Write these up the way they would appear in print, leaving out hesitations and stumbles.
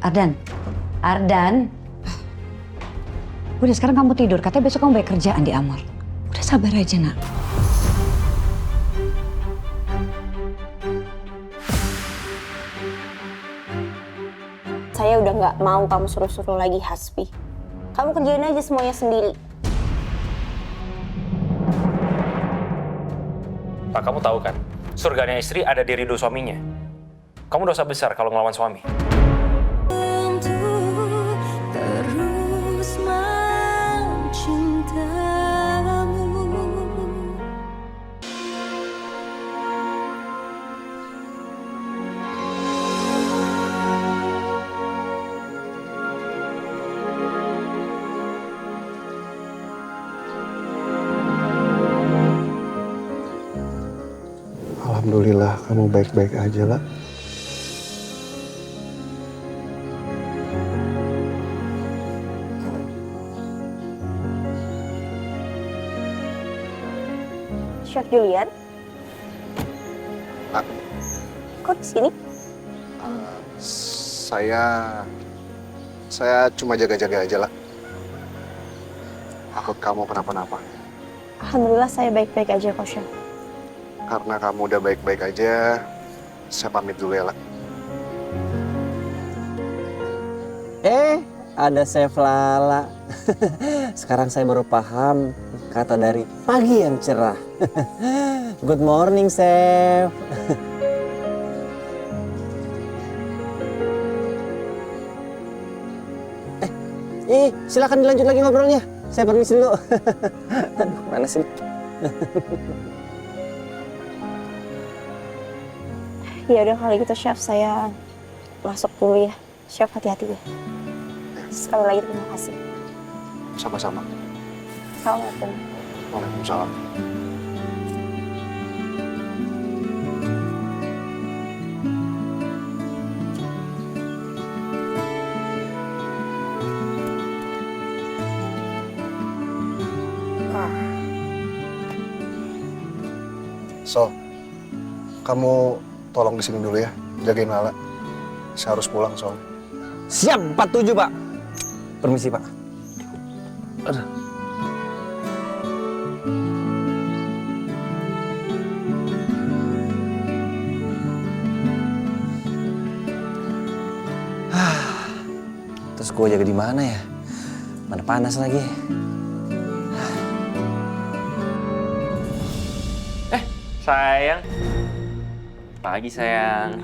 Ardan, Ardan. Udah sekarang kamu tidur, katanya besok kamu banyak kerjaan di Amor. Udah sabar aja nak. Saya udah nggak mau kamu suruh-suruh lagi Hasbi. Kamu kerjain aja semuanya sendiri. Pak, kamu tahu kan, surganya istri ada di ridho suaminya. Kamu dosa besar kalau ngelawan suami. Terus mencintamu. Alhamdulillah kamu baik-baik aja lah. Chef Julian, Pak, kok di sini? saya cuma jaga-jaga aja lah. Takut kamu kenapa-napa. Alhamdulillah saya baik-baik aja kok, Chef. Karena kamu udah baik-baik aja, saya pamit dulu ya, lah. Ada Chef Lala. Sekarang saya baru paham kata dari pagi yang cerah. Good morning, Chef. Silakan dilanjut lagi ngobrolnya. Saya permisi dulu. Aduh, mana sih? Ya udah kalau gitu Chef, saya masuk dulu ya. Chef hati-hati ya. Sekali lagi terima kasih. Sama-sama. Assalamualaikum. Waalaikumsalam. So, kamu tolong di sini dulu ya, jagain Lala. Saya harus pulang soalnya. Siap, 47, Pak. Permisi, Pak. Terus gue jaga di mana ya? Mana panas lagi. Sayang. Pagi, sayang.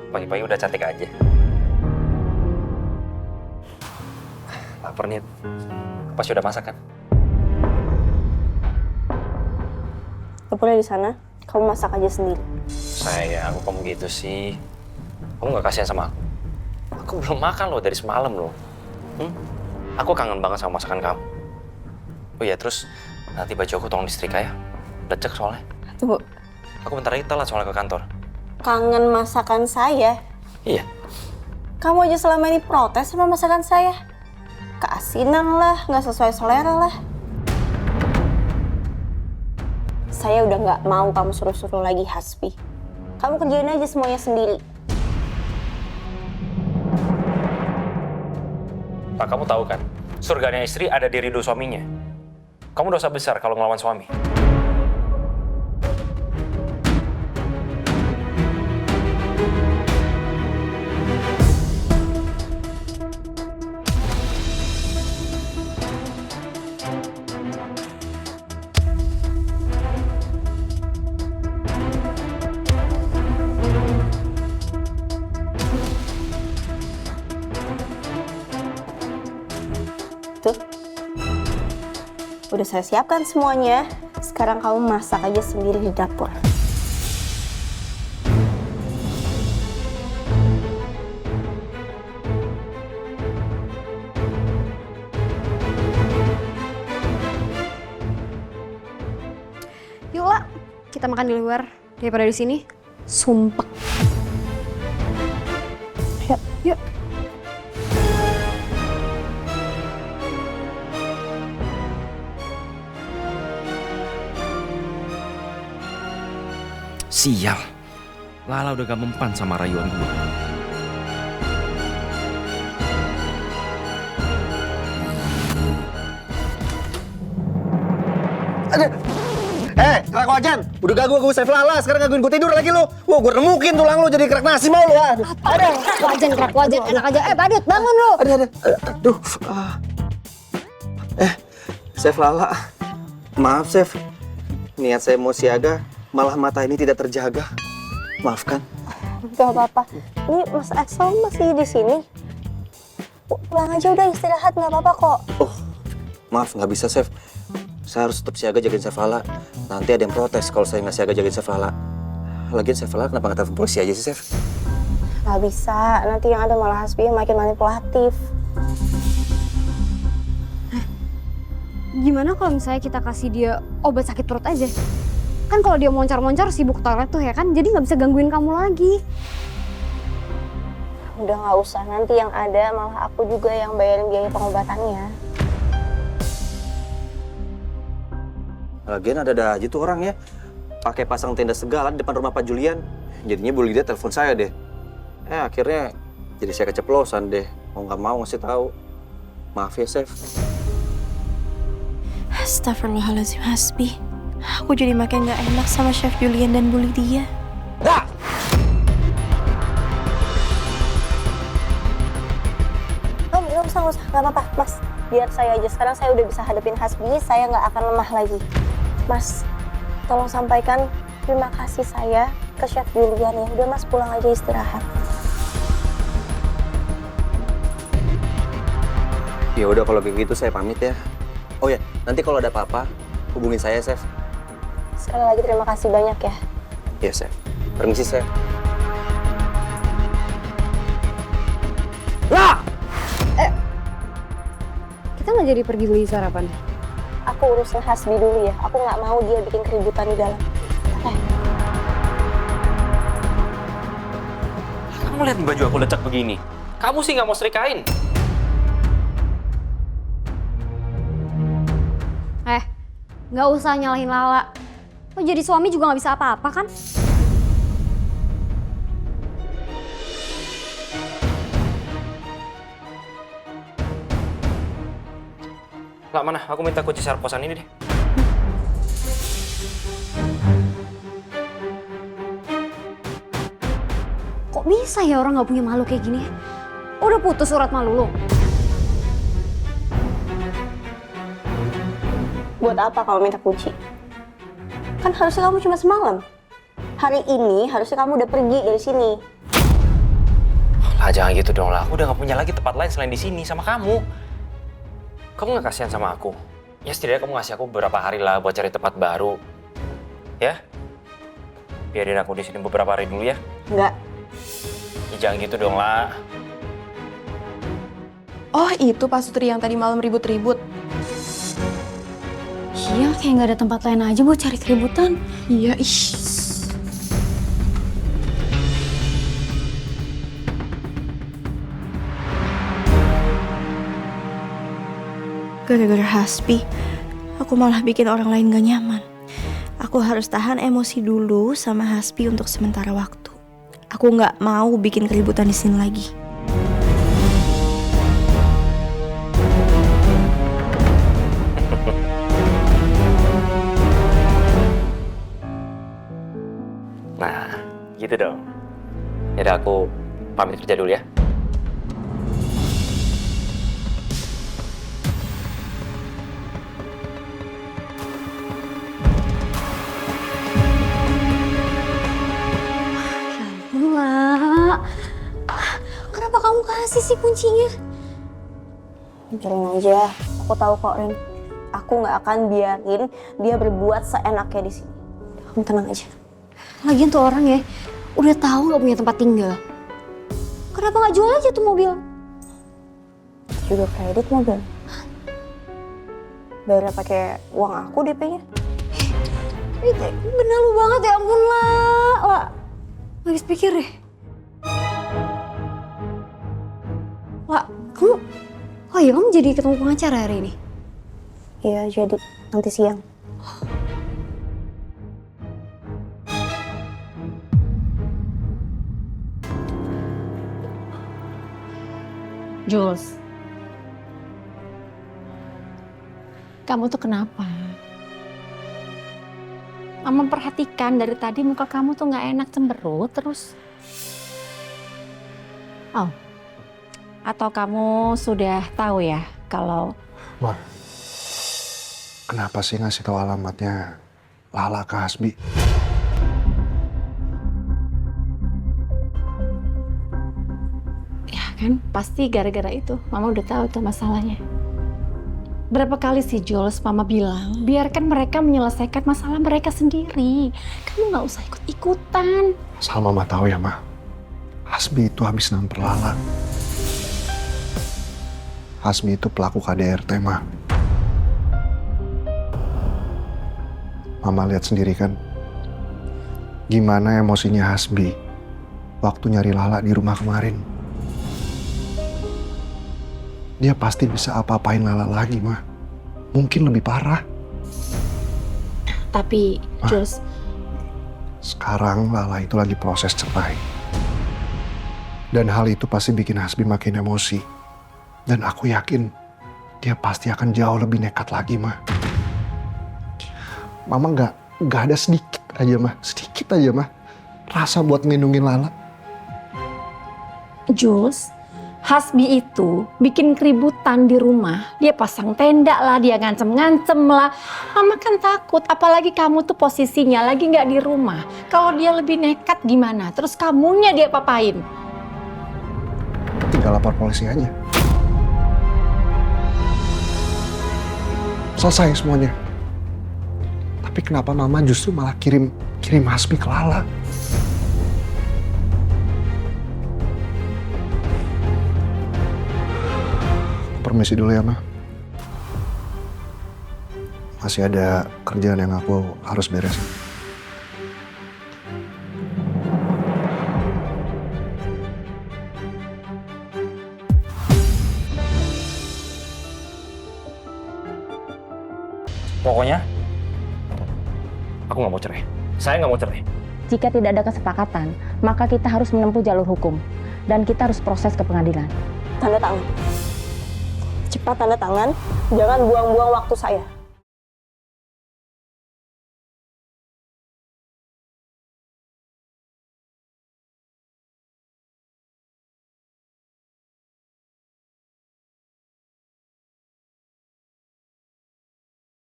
Pagi-pagi udah cantik aja. Lapar nih. Pasti udah masak kan? Gak boleh di sana. Kamu masak aja sendiri. Sayang, kok kamu gitu sih? Kamu gak kasihan sama aku? Aku belum makan loh dari semalam loh. Aku kangen banget sama masakan kamu. Oh iya, terus nanti baju aku tolong disetrika ya. Lecek soalnya. Tunggu. Aku bentar lagi telat soalnya ke kantor. Kangen masakan saya? Iya. Kamu aja selama ini protes sama masakan saya. Keasinan lah, nggak sesuai selera lah. Saya udah nggak mau kamu suruh-suruh lagi Hasbi. Kamu kerjain aja semuanya sendiri. Pak, kamu tahu kan, surganya istri ada di ridho suaminya. Kamu dosa besar kalau ngelawan suami. Tuh. Udah saya siapkan semuanya. Sekarang kamu masak aja sendiri di dapur. Yuk lah, kita makan di luar daripada di sini. Sumpek. Yuk. Yuk. Sial. Lala udah gak mempan sama rayuan gue. Kerak wajan, udah ganggu gue save Lala, sekarang gangguin gue tidur lagi lu. Wah, gue remukin tulang lu jadi kerak nasi mau lu. Aduh. Kerak wajan, enak aja. Badut, bangun lu. Aduh. Save Lala. Maaf, Save. Niat saya mau siaga, malah mata ini tidak terjaga. Maafkan. Gak apa-apa. Ini Mas Axel masih di sini. Pulang aja udah istirahat, nggak apa-apa kok. Oh, maaf nggak bisa, Save. Saya harus tetap siaga jagain Save Lala. Nanti ada yang protes kalau saya nggak siaga jagain Save Lala. Lagian Save Lala kenapa nggak telepon polisi aja sih, Save? Nggak bisa, nanti yang ada malah Hasbi yang makin manipulatif. Gimana kalau misalnya kita kasih dia obat sakit perut aja? Kan kalau dia moncar-moncar sibuk toilet tuh ya kan, jadi nggak bisa gangguin kamu lagi. Udah nggak usah, nanti yang ada malah aku juga yang bayarin biaya pengobatannya. Lagian ada aja tuh orang ya, pakai pasang tenda segala di depan rumah Pak Julian. Jadinya Bu Lydia telepon saya deh. Akhirnya jadi saya keceplosan deh. Mau nggak mau ngasih tahu. Maaf ya, Chef. Astagfirullahaladzim, Hasbi. Aku jadi makin nggak enak sama Chef Julian dan Bu Lydia. Dah! Oh, nggak usah, nggak apa-apa, Mas. Biar saya aja, sekarang saya udah bisa hadapin Hasbi, saya nggak akan lemah lagi. Mas, tolong sampaikan terima kasih saya ke Chef Julian ya. Udah Mas, pulang aja istirahat. Ya udah kalau begitu saya pamit ya. Oh ya, nanti kalau ada apa-apa hubungin saya, Chef. Sekali lagi terima kasih banyak ya. Iya, Chef. Permisi, Chef. Lah! Kita nggak jadi pergi beli sarapan. Aku urusin Hasbi dulu ya. Aku nggak mau dia bikin keributan di dalam. Kamu lihat baju aku lecek begini. Kamu sih nggak mau setrikain. Nggak usah nyalahin Lala. Lo jadi suami juga nggak bisa apa-apa kan? Lah mana? Aku minta kunci share kosan ini deh. Kok bisa ya orang nggak punya malu kayak gini? Udah putus surat malu lo. Buat apa kamu minta kunci? Kan harusnya kamu cuma semalam. Hari ini harusnya kamu udah pergi dari sini. Lah jangan gitu dong lah. Aku udah gak punya lagi tempat lain selain di sini sama kamu. Kamu gak kasihan sama aku? Ya setidaknya kamu ngasih aku beberapa hari lah buat cari tempat baru. Ya? Biarin aku di sini beberapa hari dulu ya. Enggak. Ya jangan gitu dong lah. Oh, itu Pak Sutri yang tadi malam ribut-ribut. Iya, kayak nggak ada tempat lain aja buat cari keributan. Iya, ih. Gara-gara Hasbi, aku malah bikin orang lain gak nyaman. Aku harus tahan emosi dulu sama Hasbi untuk sementara waktu. Aku nggak mau bikin keributan di sini lagi. Nah, gitu dong. Yaudah aku pamit kerja dulu ya. Lala, kenapa kamu kasih sih kuncinya? Biarin aja. Aku tahu kok, Rin. Aku nggak akan biarin dia berbuat seenaknya di sini. Kamu tenang aja. Lagian tuh orang ya, udah tahu nggak punya tempat tinggal. Kenapa nggak jual aja tuh mobil? Juga kredit mobil. Bayarnya pakai uang aku DP-nya. Bener lu banget ya ampun lah. Habis pikir deh. Wah, kamu jadi ketemu pengacara hari ini? Iya, jadi nanti siang. Jules, kamu tuh kenapa? Mama perhatikan dari tadi muka kamu tuh nggak enak, cemberut terus. Oh, atau kamu sudah tahu ya kalau... Ma, kenapa sih ngasih tahu alamatnya Lala ke Hasbi? Ya kan, pasti gara-gara itu. Mama udah tahu tuh masalahnya. Berapa kali sih Jules Mama bilang, biarkan mereka menyelesaikan masalah mereka sendiri. Kamu nggak usah ikut-ikutan. Asal Mama tahu ya, Ma. Hasbi itu habis nampar Lala. Hasbi itu pelaku KDRT, Ma. Mama lihat sendiri kan, gimana emosinya Hasbi waktu nyari Lala di rumah kemarin. Dia pasti bisa apa-apain Lala lagi, Ma. Mungkin lebih parah. Tapi, Ma, Jules, sekarang Lala itu lagi proses cerai. Dan hal itu pasti bikin Hasbi makin emosi. Dan aku yakin dia pasti akan jauh lebih nekat lagi, Ma. Mama nggak ada sedikit aja, Ma. Sedikit aja, Ma. Rasa buat ngelindungin Lala. Jules, Hasbi itu bikin keributan di rumah. Dia pasang tenda lah, dia ngancem-ngancem lah. Mama kan takut, apalagi kamu tuh posisinya lagi nggak di rumah. Kalau dia lebih nekat gimana? Terus kamunya dia papain? Tinggal lapor polisi aja. Selesai semuanya. Tapi kenapa Mama justru malah kirim Hasbi ke Lala? Permisi dulu ya, Ma. Masih ada kerjaan yang aku harus beresin. Pokoknya, aku nggak mau cerai. Saya nggak mau cerai. Jika tidak ada kesepakatan, maka kita harus menempuh jalur hukum. Dan kita harus proses ke pengadilan. Tanda tangan. Cepat tanda tangan, jangan buang-buang waktu saya.